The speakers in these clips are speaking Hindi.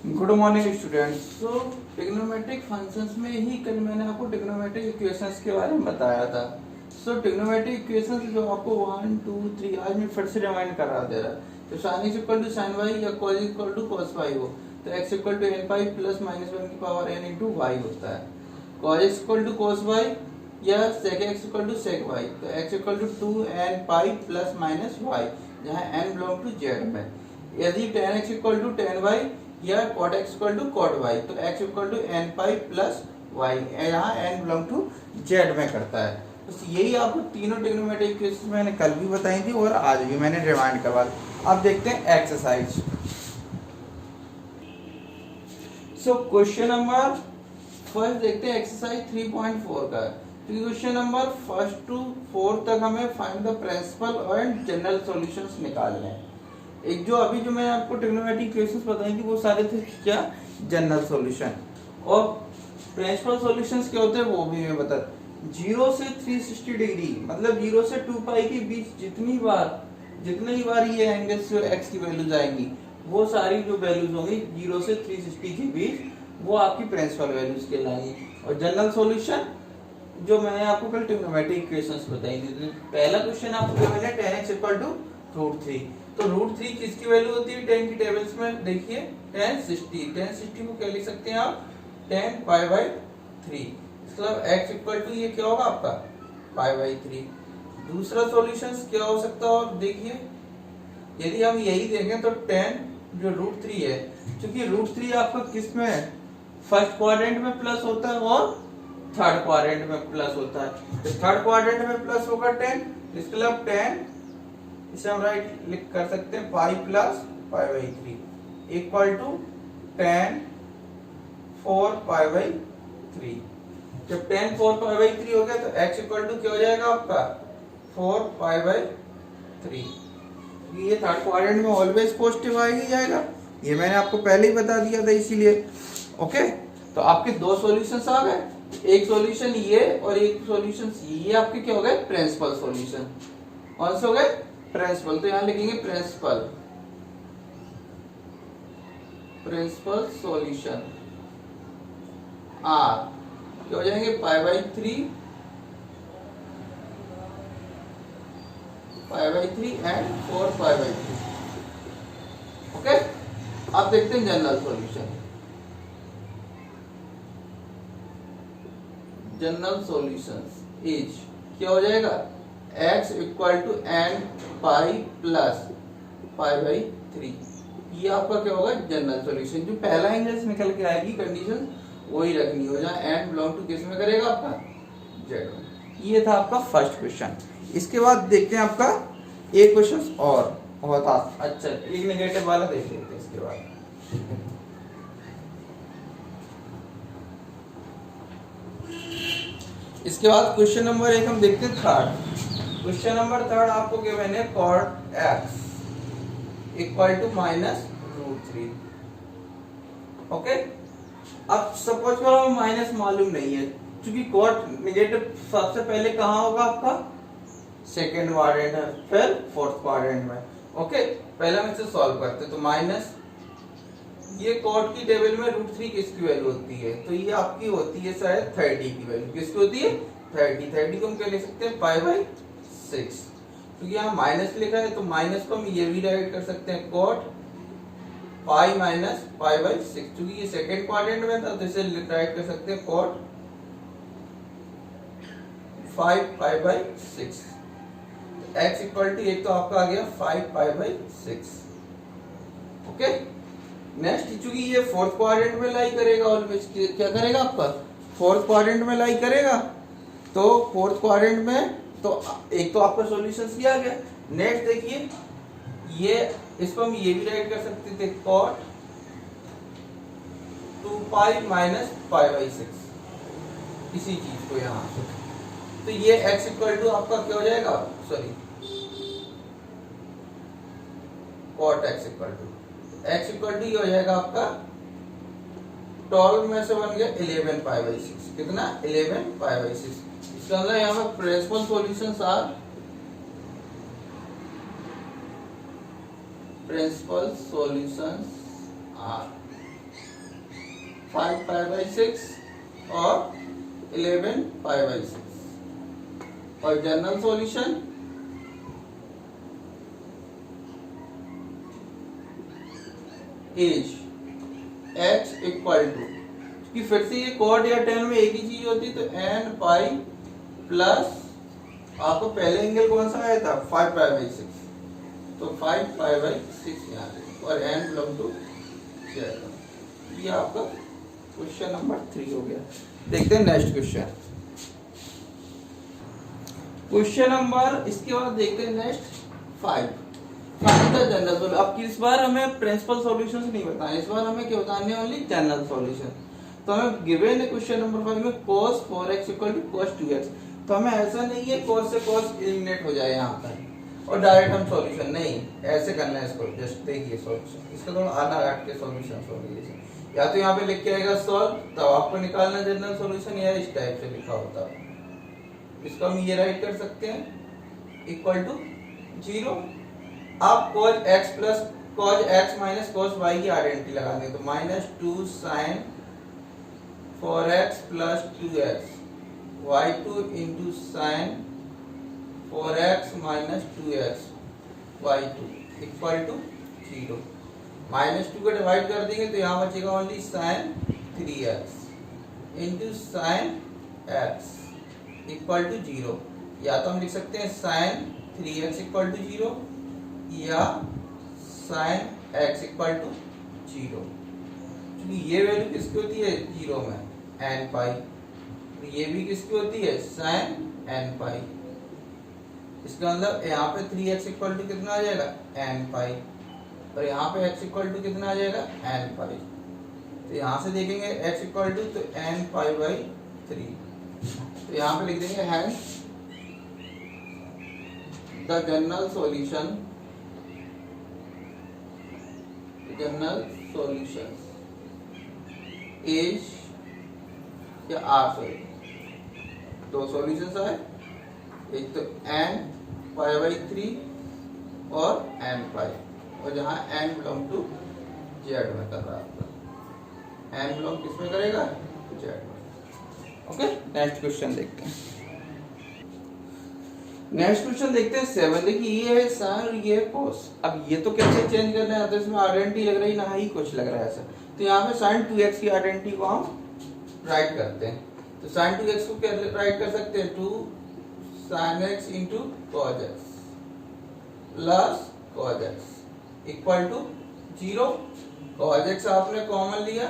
Good morning students. So trigonometric functions में ही कल मैंने आपको ट्रिग्नोमेट्रिक इक्वेशंस के बारे में बताया था। सो ट्रिग्नोमेट्रिक इक्वेशंस जो आपको 1 2 3 आज मैं फिर से रिमाइंड करा दे रहा है। तो sin x equal to sin y या cos equal to cos y हो तो x equal to n pi plus minus 1 की पावर n इंटू y होता है। cos x equal to cos y या sec x equal to sec y तो x equal to 2n pi plus minus y जहाँ n बिलोंग टू z में। यदि tan x equal to tan y या cot x equal to cot y तो x equal to n pi plus y यहाँ n बिलोंग टू z में करता है। बस यही आपको तीनों ट्रिग्नोमेट्रिक इक्वेशंस मैंने कल भी बताई थी और आज भी मैंने रिमाइंड करवा दी। अब देखते हैं exercise. So question number first देखते हैं एक्सरसाइज 3.4 का। Question number first to fourth तक हमें find the principal and general solutions निकालने हैं। एक जो अभी जो मैंने आपको ट्रिग्नोमेट्रिक इक्वेशंस बताई थी वो सारे थे क्या जनरल सॉल्यूशन, और प्रिंसिपल सॉल्यूशंस क्या होते हैं वो भी मैं बता। 0 से 360 डिग्री मतलब 0 से 2 पाई के बीच जितनी बार ये एंगल्स जो x की वैल्यूज आएंगी वो सारी जो वैल्यूज होंगी 0 से 360 के बीच वो आपकी प्रिंसिपल वैल्यूज कहलाएंगी। और जनरल सॉल्यूशन जो मैंने आपको कल ट्रिग्नोमेट्रिक इक्वेशंस बताई थी। पहला क्वेश्चन आपको मैंने tan x इक्वल टू √3 तो √3 किसकी वैल्यू होती है tan की टेबल्स में देखिए tan 60 को क्या लिख सकते हैं आप tan π/3। मतलब x इक्वल टू ये क्या होगा आपका π/3। दूसरा सॉल्यूशंस क्या हो सकता है और देखिए यदि हम यही देखें तो tan जो √3 है क्योंकि √3 आपका किस में है फर्स्ट क्वाड्रेंट में प्लस होता है और थर्ड क्वाड्रेंट में प्लस होता है। तो थर्ड क्वाड्रेंट में प्लस होगा tan इसके लिए tan इसे हम राइट लिख कर सकते हैं pi plus π/3 equal to tan 4π/3। जब tan 4π/3 हो गया तो x इक्वल टू क्या हो जाएगा आपका 4π/3। ये थर्ड क्वाड्रेंट में ऑलवेज पॉजिटिव आएगा जाएगा, ये मैंने आपको पहले ही बता दिया था इसीलिए। ओके तो आपके दो सॉल्यूशंस आ गए, एक सॉल्यूशन ये और एक सॉल्यूशन ये आपके क्या हो गए प्रिंसिपल सॉल्यूशन। कौन से हो गए प्रिंसिपल, तो यहां लिखेंगे प्रिंसिपल सॉल्यूशन आर क्या हो जाएंगे π/3 एंड 4π/3। ओके अब देखते हैं general solution. General solutions is क्या हो जाएगा x equal to n pi plus π/3। ये आपका क्या होगा जनरल सॉल्यूशन। जो पहला एंगल्स निकल के आएगी कंडीशन वही रखनी हो जहाँ n बिलोंग टू किस में करेगा आपका z में। ये था आपका फर्स्ट क्वेश्चन। इसके बाद देखते हैं आपका एक क्वेश्चन और था अच्छा एक नेगेटिव वाला देख लेते हैं। इसके बाद क्वेश्चन नंबर 1 हम देखते हैं थर्ड। क्वेश्चन नंबर थर्ड आपको क्या मैंने cot x equal to -√3। Okay अब सपोज करो माइनस मालूम नहीं है क्योंकि cot नेगेटिव सबसे पहले कहाँ होगा आपका सेकेंड क्वाड्रेंट है फिर फोर्थ क्वाड्रेंट में। ओके पहले हम इसे सॉल्व करते हैं तो माइनस ये cot की टेबल में √3 किसकी वैल्यू होती है तो ये आपकी होती है शायद 30 की वैल्यू। किसकी होती है 30 को हम क्या लिख सकते हैं π/6 क्योंकि यहाँ माइनस लिखा है तो माइनस को हम ये भी राइट कर सकते हैं cot पाई माइनस π/6 क्योंकि ये सेकेंड क्वाड्रेंट में था तो इसे राइट कर सकते हैं cot 5π/6। x इक्वल टू एक तो आपका आ गया 5π/6। ओके नेक्स्ट चूंकि ये फोर्थ क्वाड्रेंट में लाई करेगा ऑलवेज क्या करेगा आपका फोर्थ क्वाड्रेंट में लाई करेगा तो फोर्थ क्वाड्रेंट में तो एक तो आपका सॉल्यूशन ये आ गया। नेक्स्ट देखिए ये इसको हम ये भी राइट कर सकते थे cot 2π माइनस π/6 इसी चीज को यहाँ तो ये x इक्वल टू आपका क्या हो जाएगा sorry cot x equal to ये हो जाएगा आपका 12 में से बन गया 11 π/6 कितना 11 π/6। इसका मतलब यहाँ पे principal solutions are principal solutions are 5 pi by 6 और 11 पाई बाई 6। और general solution is x equal to, कि फिर से ये कॉट या tan में एक ही चीज होती तो n पाई प्लस आपको पहले एंगल कौन सा आया था 5 पाई बाई 6, तो 5 पाई बाई 6 यहाँ से और n बिलोंग टू z। ये आपका क्वेश्चन नंबर 3 हो गया। देखते हैं नेक्स्ट क्वेश्चन। क्वेश्चन नंबर इसके बाद देखते हैं next 5। Find the general solution. अब इस बार हमें प्रिंसिपल सॉल्यूशंस नहीं बताना, इस बार हमें क्या बताने हैं, ओनली जनरल सॉल्यूशन। तो हमें गिवन है क्वेश्चन नंबर 5 में cos 4x equal to cos 2x। तो हमें ऐसा नहीं है cos से cos एलिमिनेट हो जाए यहाँ पर और डायरेक्ट हम सॉल्यूशन, नहीं ऐसे करना है इसको। जस्ट देखिए सॉल्यूशन, इसका थोड़ा आना काट के सॉल्यूशन सॉल्यूशन, या तो यहाँ पे लिख के आएगा सॉल्व, तब आपको निकालना जनरल सॉल्यूशन, या इस टाइप से लिखा होता है। इसको हम ये राइट कर सकते हैं इक्वल टू 0। आप cos x plus cos x minus cos y की आइडेंटिटी लगा दें तो -2 sin 4x plus 2x y2 into sin 4x minus 2x y2 equal to 0। -2 को डिवाइड कर देंगे तो यहाँ बचेगा only sin 3x into sin x equal to 0। या तो हम लिख सकते हैं sin 3x इक्वल टू 0 या sin x इक्वल टू 0। क्योंकि ये वैल्यू किसकी होती है 0 में n पाई, ये भी किसकी होती है sin n पाई। इसका मतलब यहाँ पे 3x इक्वल टू कितना आ जाएगा n पाई और यहाँ पे x इक्वल टू कितना आ जाएगा n पाई। तो यहाँ से देखेंगे x इक्वल टू तो n पाई बाई 3, तो यहाँ पे लिख देंगे hence the general solution is या आर, सॉरी दो सॉल्यूशंस आए, एक तो n पाई बाई 3 और n पाई, और जहाँ n बिलोंग टू z में कर रहा है, n बिलोंग किस में करेगा z में। ओके नेक्स्ट क्वेश्चन देखते हैं। नेक्स्ट क्वेश्चन देखते हैं 7। देखिए ये है sin और ये है cos। अब ये तो कैसे चेंज करना है, तो इसमें आइडेंटिटी लग रही ना ही कुछ लग रहा है ऐसा। तो यहाँ पे sin 2x की आइडेंटिटी को हम राइट करते हैं। तो sin 2x को क्या राइट कर सकते हैं 2 sin x into cos x plus cos x equal to 0। cos x आपने कॉमन लिया,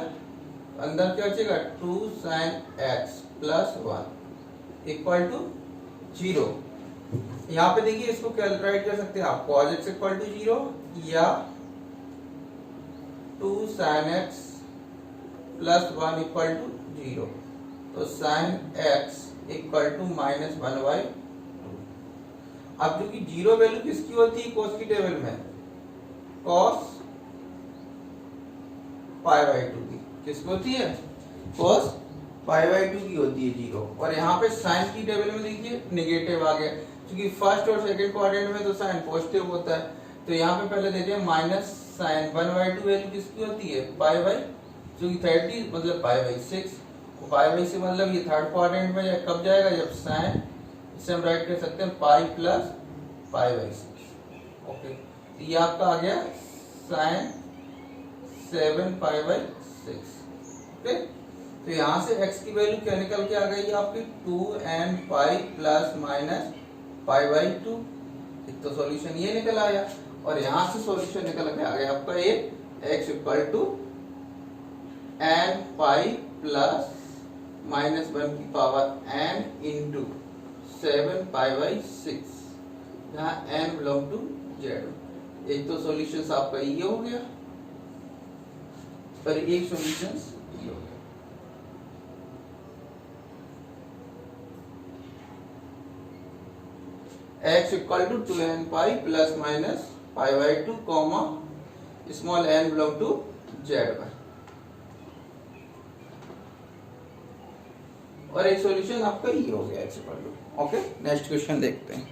अंदर क्या बचेगा 2 sin x plus 1 equal to 0। यहाँ पे देखिए इसको क्या राइट कर सकते हैं आप cos x इक्वल टू 0 या 2 sin x plus 1 equal to 0। तो sin x इक्वल टू -1/2। अब जो कि 0 वैल्यू किसकी होती है cos की टेबल में, cos पाई बाई 2 की किसकी होती है, cos पाई बाई 2 की होती है 0। और यहाँ पे sin की टेबल में देखिए नेगेटिव आ गया, क्योंकि फर्स्ट और सेकंड क्वाड्रेंट में तो sin पॉजिटिव होता है। तो यहाँ पे पहले देते हैं माइनस sin 1/2 वैल्यू किसकी होती है पाई बाई, जो कि 30 मतलब पाई बाई 6। पाई बाई से मतलब ये थर्ड क्वाड्रेंट में कब जाएगा, जब sin, इसे हम राइट कर सकते हैं pi plus pi by 6। Okay तो ये आपका आ गया sin 7 पाई बाई 6। ओके तो यहाँ से x की वैल्यू क्या निकल के आ गई आपकी 2n pi plus minus pi by 2। एक तो सॉल्यूशन ये निकल आया और यहाँ से सॉल्यूशन निकल के आ गया आपका ये x equal to n pi plus -1 की power n into 7 pi by 6, जहाँ n बिलोंग टू z। एक तो सॉल्यूशन आपका ये हो गया और एक सॉल्यूशन ये हो गया। x equal to 2n pi plus minus pi by 2 comma small n belong to z by. और एक सॉल्यूशन आपका ये हो गया x equal to. Okay next question देखते हैं।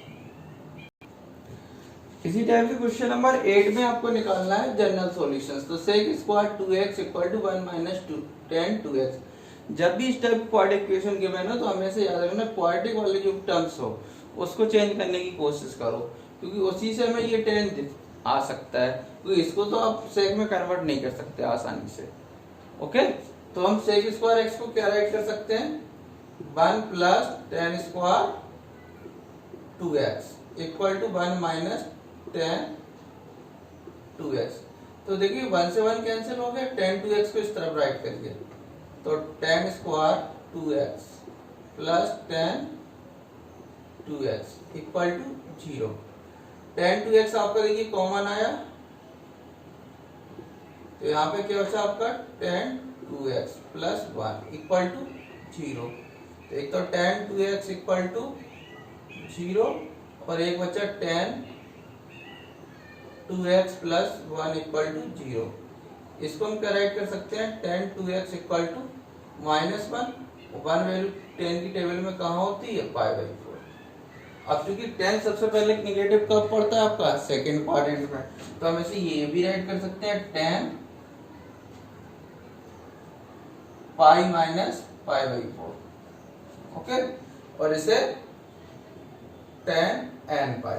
इसी टाइप से क्वेश्चन नंबर 8 में आपको निकालना है जनरल सॉल्यूशंस। तो sec square 2x equal to 1 minus 10 2x। जब भी इस टाइप क्वाड्रेटिक इक्वेशन गिवन हो तो हमेशा याद रखना क्वाड्रेटिक वाले जो टर्म्स हो उसको चेंज करने की कोशिश करो, क्योंकि उसी से हमें ये 10 आ सकता है, क्योंकि इसको तो आप sec में कन्वर्ट नहीं कर सकते आसानी से। ओके, तो हम sec स्क्वायर x को क्या राइट कर सकते हैं, 1 plus 10 square 2x equal to 1 minus 10 2x। तो देखिए 1 से 1 कैंसिल हो गया, 10 2x को इस तरफ राइट करिए, तो 10 square 2x plus 10 2x equal to 0। 10 2x आपका देखिए कॉमन आया, तो यहाँ पे क्या बचा आपका 10 2x प्लस 1 इक्वल टू 0। तो एक तो 10 2x इक्वल टू 0 और एक बचा 10 2x प्लस 1 इक्वल टू 0। इसको हम क्या राइट कर सकते हैं, 10 2x equal to minus 1 value 10 की टेबल में कहाँ होती है, पाई बाई 4। अब चूंकि 10 सबसे पहले निगेटिव कब पड़ता है आपका, सेकंड क्वाड्रेंट में, तो हम इसे ये भी राइट कर सकते हैं 10 pi minus pi by 4। Okay, और इसे 10 n पाई,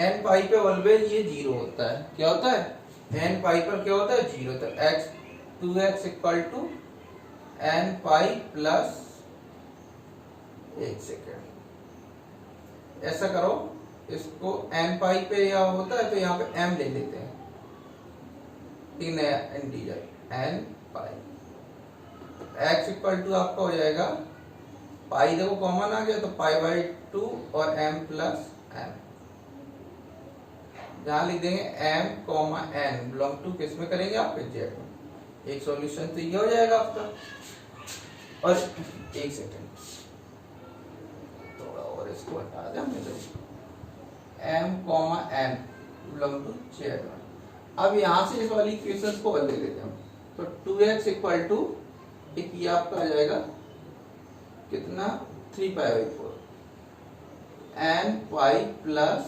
n पाई पे ऑलवेज ये 0 होता है, क्या होता है, n पाई पर क्या होता है 0। तो x 2x equal to n pi plus 1 second. ऐसा करो, इसको n पाई पे या होता है तो यहाँ पे m ले लेते हैं, एक नया integer n pi. x equal to आपका हो जाएगा पाई, देखो कॉमन आ गया तो पाई बाई 2 और m प्लस n। जहां लिख देंगे m comma n belong to किस में करेंगे आप, z में। एक सॉल्यूशन तो ये हो जाएगा आपका। और एक सेकेंड थोड़ा और इसको हटा दें, m comma n belong to z में। अब यहां से इस वाली इक्वेशन को ले लेते हैं, तो 2x इक्वल टू एक ये आपका आ जाएगा कितना 3 pi by 4 n pi plus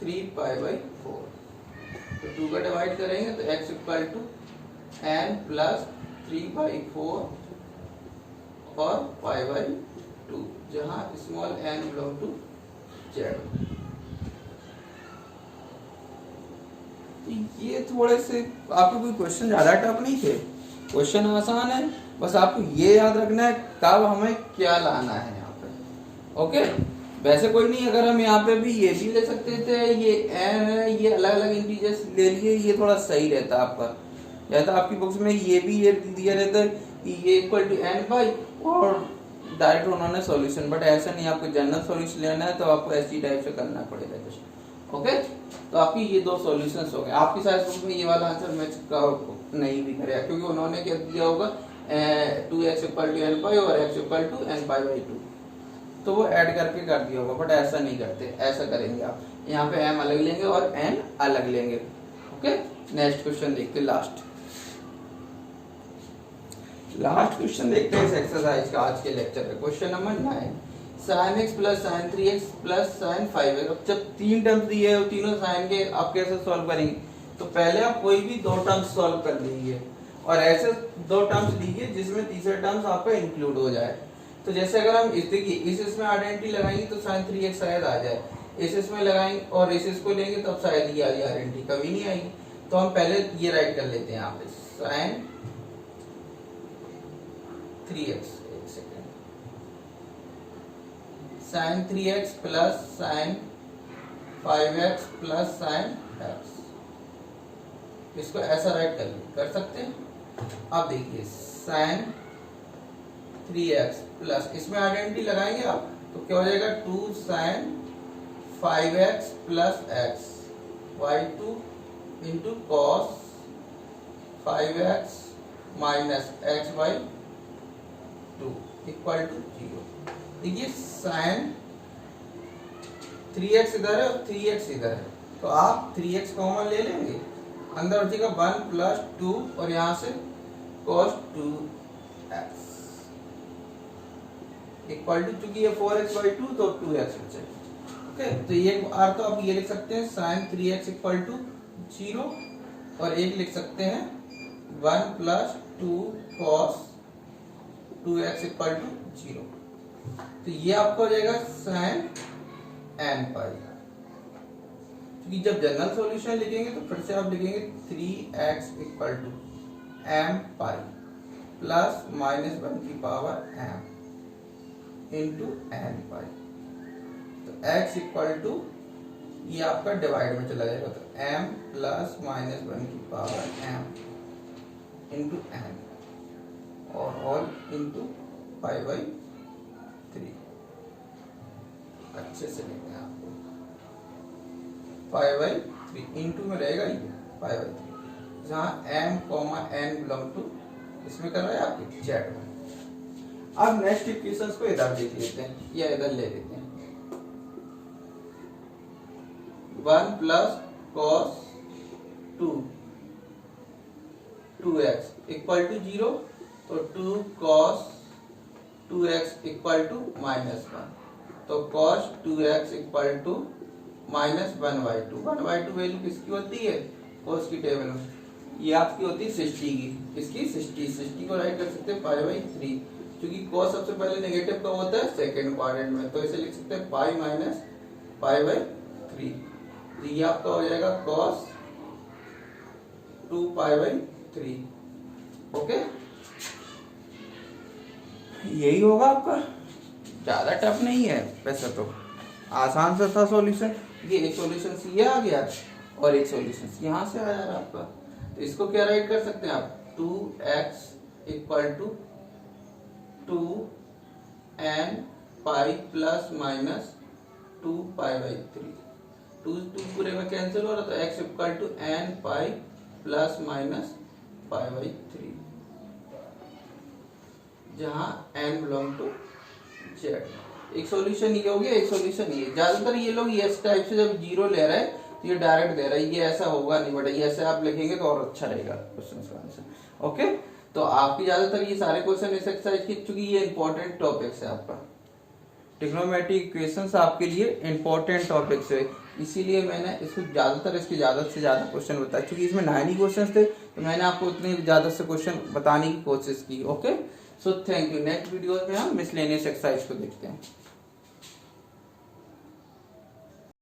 3 pi by 4। तो 2 का डिवाइड करेंगे तो x equal to n plus 3 by 4 और पाई बाई 2, जहां small n belong to z। तो ये थोड़े से आपको कोई क्वेश्चन ज्यादा टफ नहीं थे, क्वेश्चन आसान है, बस आपको ये याद रखना है कब हमें क्या लाना है यहाँ पे। ओके, वैसे कोई नहीं, अगर हम यहाँ पे भी ये भी ले सकते थे, ये n है, ये अलग अलग इंटीजर्स ले लिए, ये थोड़ा सही रहता आपका, या तो आपकी बुक्स में ये भी ये दिया रहता है कि ये इक्वल टू n पाई और डायरेक्ट उन्होंने सॉल्यूशन, बट ऐसा नहीं, आपको जनरल सॉल्यूशन लेना है तो आपको ऐसी टाइप से करना पड़ेगा कुछ। ओके, तो आपकी ये दो सॉल्यूशंस हो गए। आपकी शायद बुक में ये वाला आंसर मैच नहीं भी करेगा, क्योंकि उन्होंने क्या दिया होगा 2x equal to n pi और x equal to n pi by 2, तो वो ऐड करके कर दिया होगा, बट ऐसा नहीं करते, ऐसा करेंगे आप, यहाँ पे m अलग लेंगे और n अलग लेंगे। ओके, नेक्स्ट क्वेश्चन देखते हैं, लास्ट क्वेश्चन देखते हैं इस एक्सरसाइज का आज के लेक्चर का। Question number 9, sin x plus sin 3x plus sin 5x। अब जब तीन टर्म्स दिए हो, तीनों साइन के, आप कैसे सॉल्व करेंगे, तो पहले आप कोई भी दो टर्म्स सॉल्व कर लीजिए और ऐसे दो टर्म्स लीजिए जिसमें तीसरा टर्म्स आपका इंक्लूड हो जाए। तो जैसे अगर हम इस देखिए इस इसमें आइडेंटिटी लगाएंगे तो sin 3x शायद आ जाए, इस इसमें लगाएंगे और इस इसको लेंगे तब शायद ये आइडेंटिटी कभी नहीं आएगी। तो हम पहले ये राइट कर लेते हैं यहाँ पे sin 3x, एक second, sin 3x plus sin 5x plus sin x, इसको ऐसा राइट कर सकते हैं। अब देखिए sin 3x प्लस, इसमें आइडेंटिटी लगाएंगे आप तो क्या हो जाएगा 2 sin 5x plus x y2 into cos 5x minus x by 2 equal to 0। देखिए sin 3x इधर है और 3x इधर है, तो आप 3x कॉमन ले लेंगे, अंदर बचेगा 1 प्लस 2 और यहाँ से cos 2x इक्वल टू, चूंकि ये 4x by 2 तो 2x बचेगा। ओके, तो ये आर तो आप ये लिख सकते हैं साइन 3x इक्वल टू 0 और एक लिख सकते हैं 1 plus 2 cos 2x equal to 0। तो ये आपको हो जाएगा साइन n पाई। क्योंकि जब जनरल सॉल्यूशन लिखेंगे तो फिर से आप लिखेंगे 3x equal to m pi plus minus 1 की power m into n pi. तो x इक्वल टू ये आपका डिवाइड में चला जाएगा, तो m प्लस माइनस 1 की पावर m इंटू n और ऑल इंटू पाई बाई 3। अच्छे से लिखना है आपको, पाई बाई 3 इंटू में रहेगा ये पाई बाई 3, जहाँ m comma n belong to इसमें कर रहा है आपके z में। अब नेक्स्ट इक्वेशंस को इधर देख लेते हैं या इधर ले लेते हैं। 1 plus cos 2x equal to 0, तो 2 cos 2x equal to minus 1, तो cos 2x equal to minus 1/2। 1/2 value किसकी होती है कॉस की टेबल में, ये आपकी होती है 60 की, इसकी 60 को राइट कर सकते हैं पाई बाई 3, क्योंकि cos सबसे पहले नेगेटिव का होता है सेकंड क्वाड्रेंट में, तो इसे लिख सकते हैं पाई माइनस पाई बाई 3। तो ये आपका हो जाएगा cos 2 पाई बाई 3। ओके, यही होगा आपका, ज्यादा टफ नहीं है वैसे तो, आसान सा था सॉल्यूशन। ये एक सॉल्यूशन ये आ गया और एक सॉल्यूशन यहाँ से आया है आपका, तो इसको क्या राइट कर सकते हैं आप 2x equal to 2n pi plus minus 2 pi by 3। 2 पूरे में कैंसिल हो रहा, तो x equal to n pi plus minus pi by 3, जहां n बिलोंग टू z। एक सॉल्यूशन ये हो गया, एक सॉल्यूशन ये। ज्यादातर ये लोग इस टाइप से जब जीरो ले रहे हैं तो ये डायरेक्ट दे रहा है, ये ऐसा होगा नहीं, बट ये ऐसे आप लिखेंगे तो और अच्छा रहेगा क्वेश्चन का आंसर। ओके, तो आपकी ज्यादातर ये सारे क्वेश्चन इस एक्सरसाइज की, चूंकि ये इंपॉर्टेंट टॉपिक्स है आपका, ट्रिग्नोमेट्रिक इक्वेशंस आपके लिए इंपॉर्टेंट टॉपिक्स है, इसीलिए मैंने इसको ज्यादातर इसके ज्यादा से ज्यादा क्वेश्चन बताया। क्योंकि इसमें 9 ही क्वेश्चन थे, तो मैंने आपको उतने ज्यादा से क्वेश्चन बताने की कोशिश की। Okay, so thank you. Next video में हम मिसलेनियस एक्सरसाइज को देखते हैं।